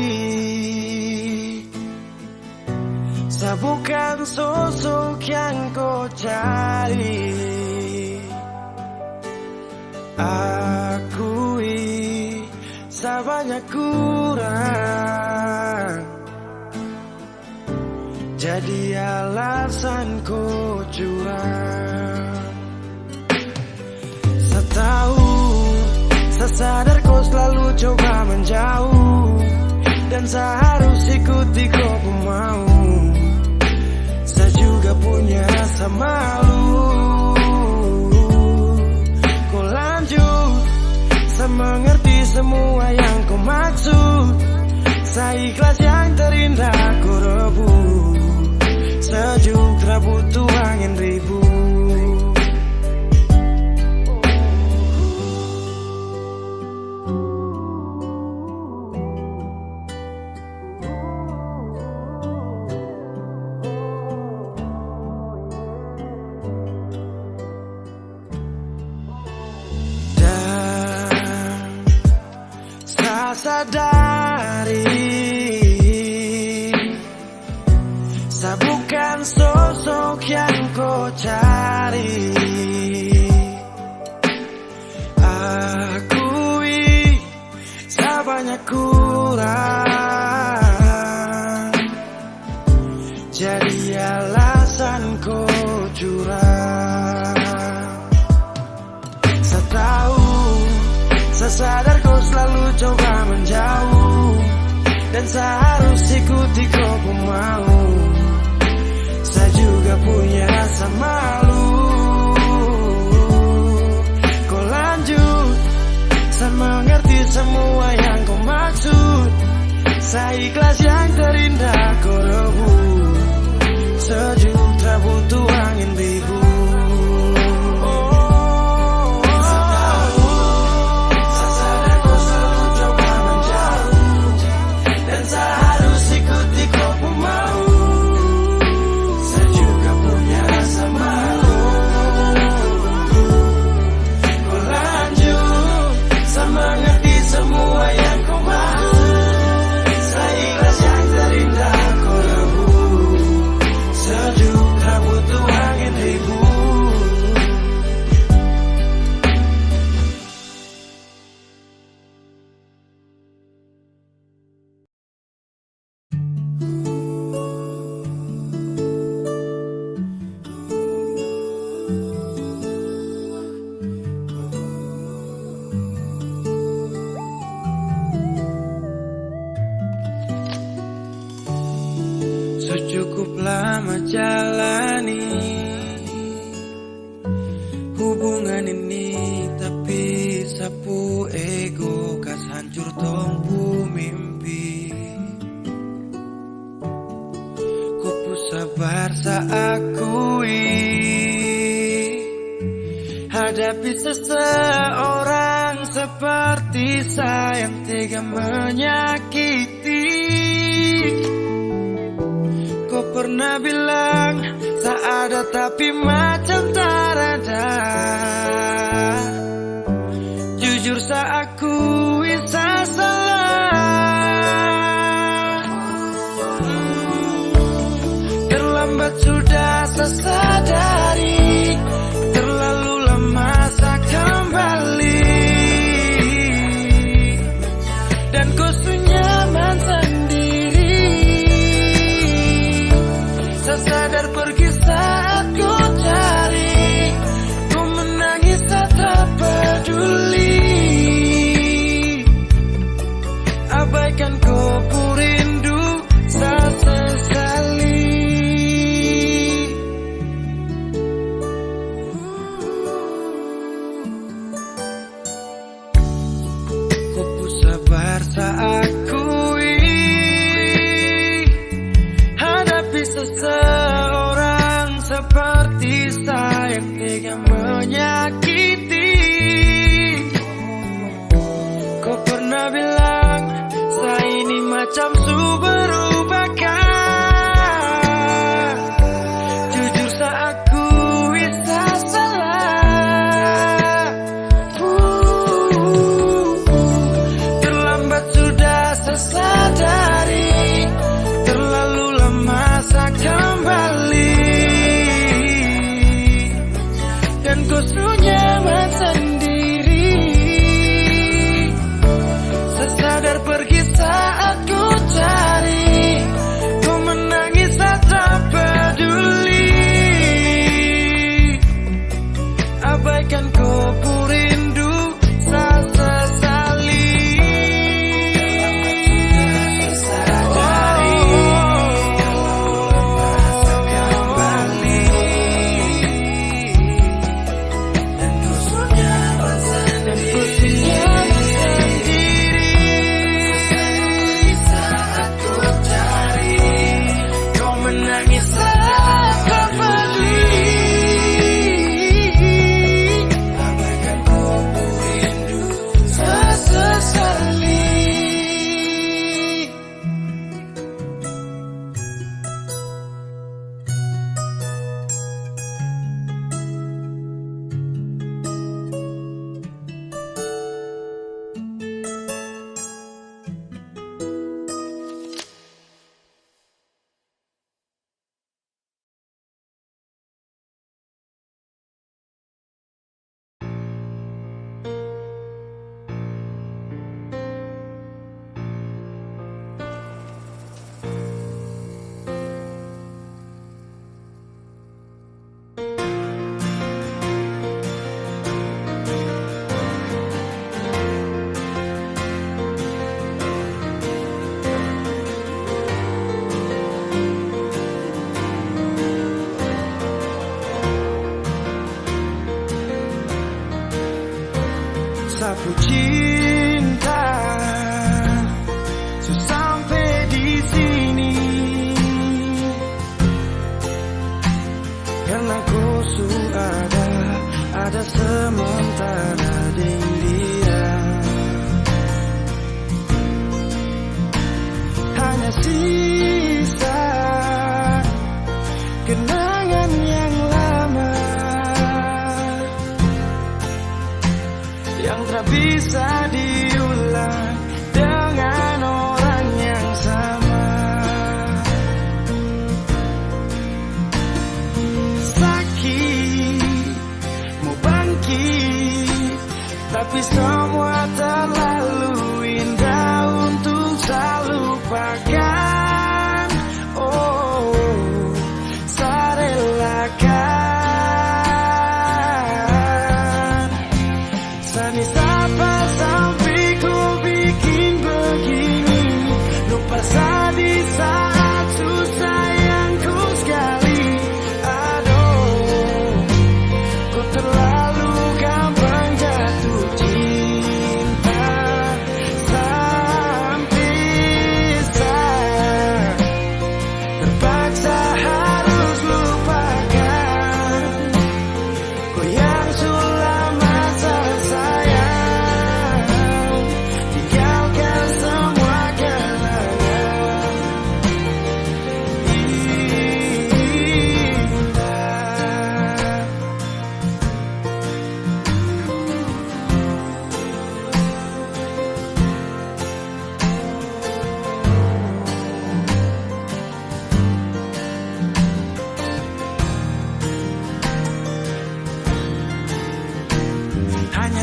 saya bukan sosok yang kau cari. Akui saya banyak kurang, jadi alasan kau curang. Saya tahu, saya sadar kau selalu coba menjauh, dan saya harus ikuti kau pun mau. Saya juga punya rasa malu. Saya mengerti semua yang kau maksud. Saya ikhlas yang terindah kau rebut. Sejuk tak butuh angin ribut. Sadari saya bukan sosok yang kau cari. Akui saya banyak kurang, jadi alasan kau curang. Saya tahu, saya sadar kau selalu coba menjauh, dan saya harus ikuti kau pun mau. Saya juga punya rasa malu. Kau lanjut, saya mengerti semua yang kau maksud. Saya ikhlas yang terindah kau rebut. Sejuk tak butuh angin ribut. Semua yang kau mahu, saya ikhlas. jalani hubungan ini, tapi sapu ego kas hancur tompu mimpi. Ku sabar saakui hadapi seseorang seperti saya yang tega menyakiti. Kau pernah bilang tak ada tapi macam tak ada. Jujur saya akui saya salah. Terlambat sudah saya sadari, terlalu lama saya kembali. Dan kau nyaman sendiri. Saya sadar pergi saat ku cari, ku menangis tak peduli. Abaikan kau rindu, saya sesali. Ku sabar saya akui hadapi seseorang seperti saya yang tega menyakiti. Kau pernah bilang saya ini macam su berubahkan. Jujur saya akui saya salah. Terlambat sudah saya sadari, terlalu lama saya kembali. Dan kau nyaman sendiri. Saya sadar pergi saat ku cari, ku menangis tak peduli. Abaikan kau rindu, saya sesali. Kembali. Dan kau nyaman sendiri. Saat ku cari, kau menangis tak peduli. Abaikan kau rindu, saya sesali. Sapu cinta sampai di sini, karena kau ada sementara di dia. Hanya sisa kenangan yang lama yang tak bisa diulang dengan orang yang sama. Sakit, mau bangkit, tapi semua terlalu indah untuk saya lupakan. Oh, saya relakan. Sani sapa sampai ku bikin begini, lupa saya di saat susah yang ku sekali.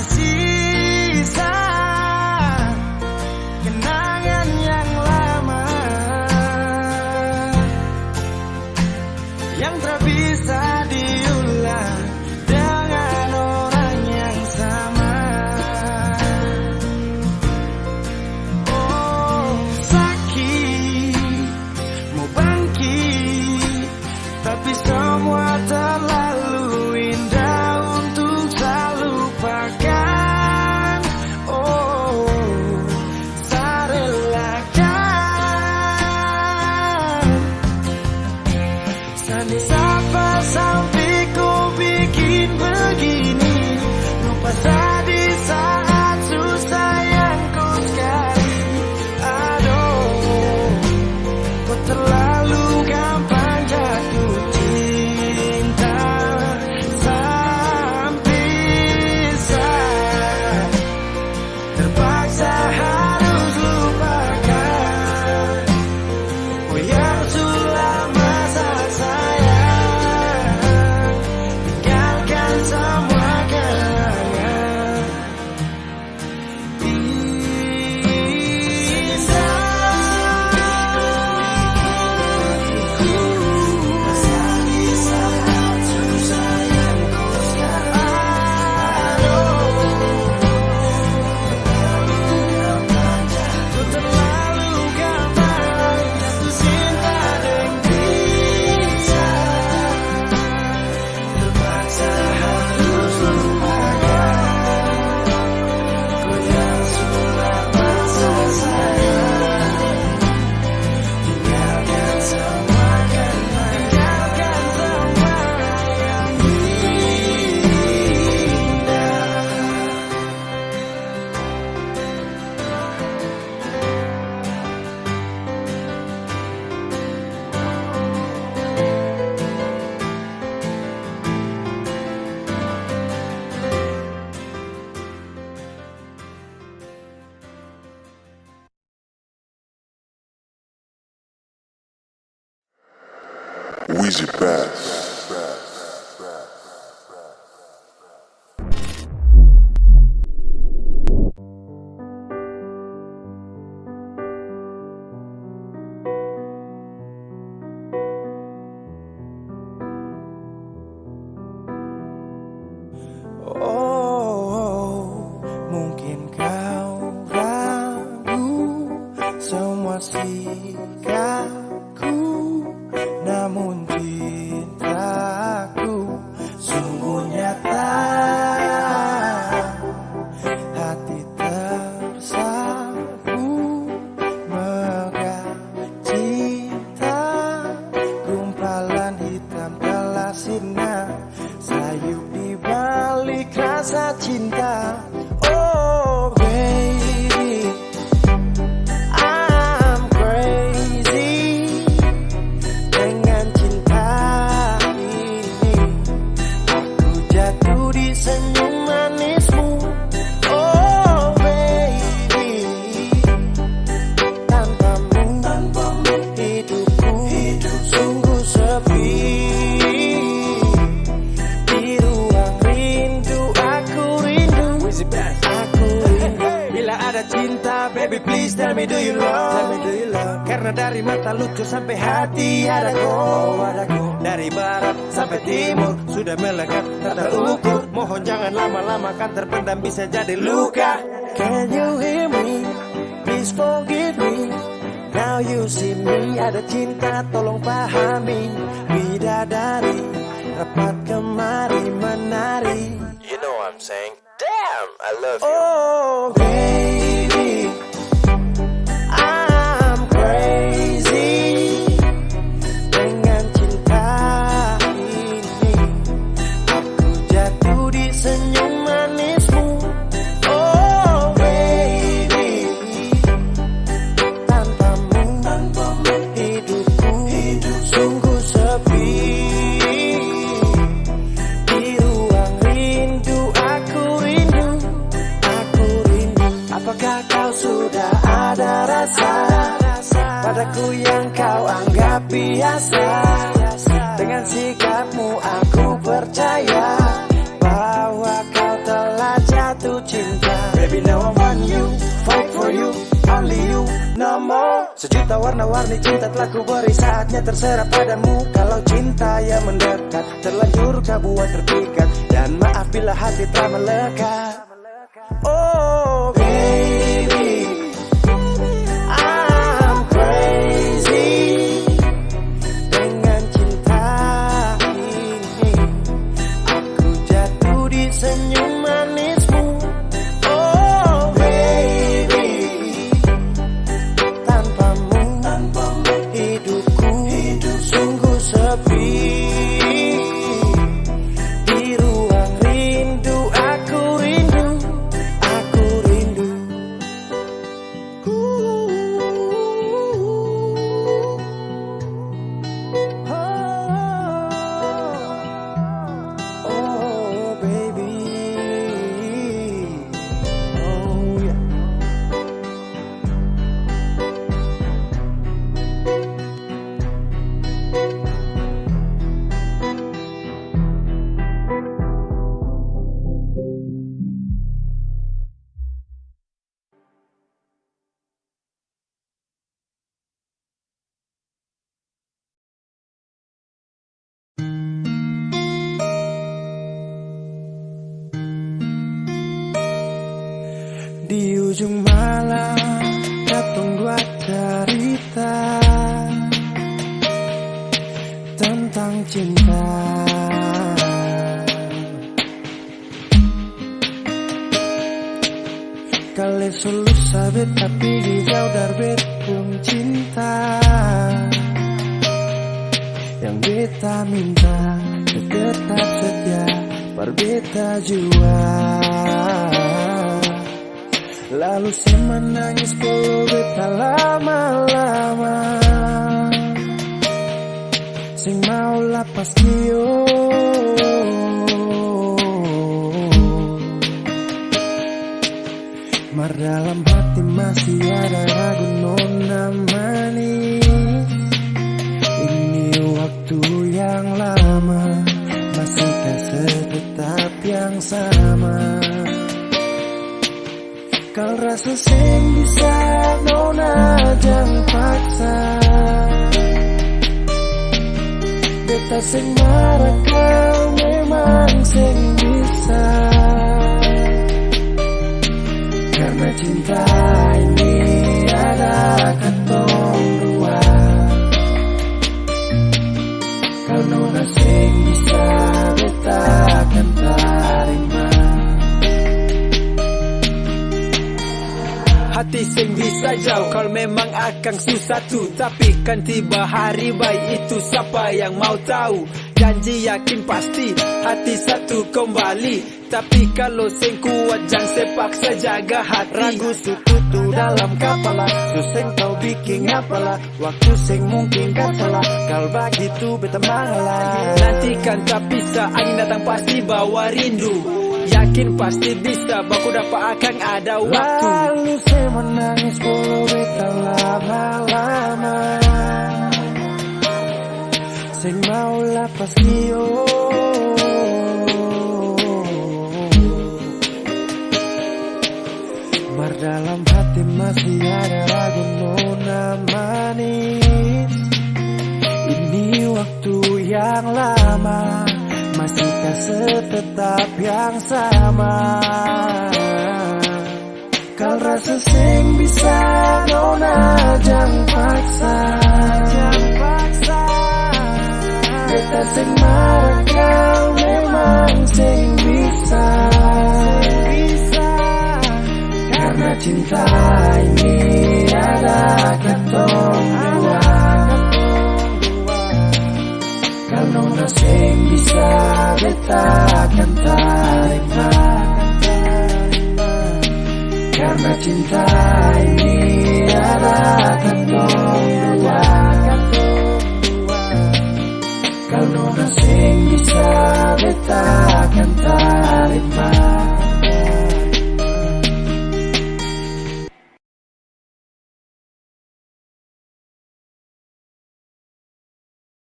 tersisa kenangan yang lama yang tak bisa diulang dengan orang yang sama. Oh, sakit mau bangkit, tapi semua terlalu indah untuk saya lupakan. Oh, saya relakan. Sandi siapa sampai kau bikin begini, lupa di saat susah yang kau sekali. Aduh, kau terlalu gampang jatuh cinta sampai saya terpaksa harus lupakan. Oh yang sudah masa sayang, tinggalkan semua kenangan. Weezy Bass. Oh, mungkin kau ragu semua sikapku, namun cintaku sungguh nyata. Hati tersapu megah cinta, gumpalan hitam telah sirna, sayup di balik rasa cinta. Oh baby, I'm crazy dengan cinta ini. Aku jatuh di senyum manismu. Oh baby, tanpamu hidupku sungguh sepi. Di ruang rindu aku rindu. Bila ada cinta, baby please tell me do you love? Karena dari mata lucu sampai hati ada kau. Dari barat sampai timur sudah melekat tak terukur. Mohon jangan lama-lama kan terpendam bisa jadi luka. Can you hear me? Please forgive me. Now you see me, ada cinta tolong pahami. Bidadari rapat kemari menari. You know what I'm saying? Damn, I love you. Oh baby, I'm crazy dengan cinta ini. Aku jatuh di senyum manismu. Oh baby, tanpamu hidupku sungguh sepi. Di ruang rindu aku rindu. Apakah kau sudah ada rasa padaku yang kau anggap biasa? Dengan sikapmu aku percaya bahwa kau telah jatuh warna-warni cinta telah ku beri, saatnya terserah padamu. Kalau cinta yang mendekat, terlanjur kau buat terpikat, dan maaf bila hati telah melekat. Oh baby, I'm crazy dengan cinta ini. Aku jatuh di senyum manismu. Oh baby, tanpamu hidupku sungguh sepi. Di ruang rindu aku rindu. Oh baby, oh yeah. Di ujung malam datang dua cerita tentang cinta. Kali sulus sabit tapi hijau darbit pun cinta. Yang beta minta tetap setia, berbeda jua. Lalu saya menangis puluh beta lama-lama. Sing mau lapas kio, mar dalam hati masih ada ragu nona manis. Ini waktu yang lama, masihkah setetap yang sama? Kau rasa sing bisa nona jangan paksa. Beta sing marah kau memang sing bisa. Karena cinta ini ada katong dua. Kau nona sing bisa, beta akan terima. Hati sing bisa jauh, kalau memang akan susah tuh. Tapi kan tiba hari baik itu, siapa yang mau tahu? Janji yakin pasti, hati satu kembali. Tapi kalau sing kuat jangan sepaksa jaga hati. Ragu sututu dalam kepala, suseng kau bikin apalah. Waktu sing mungkin kan salah, kalau begitu beta mengalah. Nanti kan tak bisa, angin datang pasti bawa rindu. Yakin pasti bisa, baku dapat akan ada waktu. Lalu saya menangis puluh beta lama-lama. Sing mau lapas kio, mar dalam hati masih ada ragu nona manis. Ini waktu yang lama, masihkah setetap yang sama? Kau rasa sing bisa nona jangan paksa. Beta sing marah kau memang sing bisa. Karena cinta ini ada katong dua. Kau nona sing bisa, beta akan terima. Karena cinta ini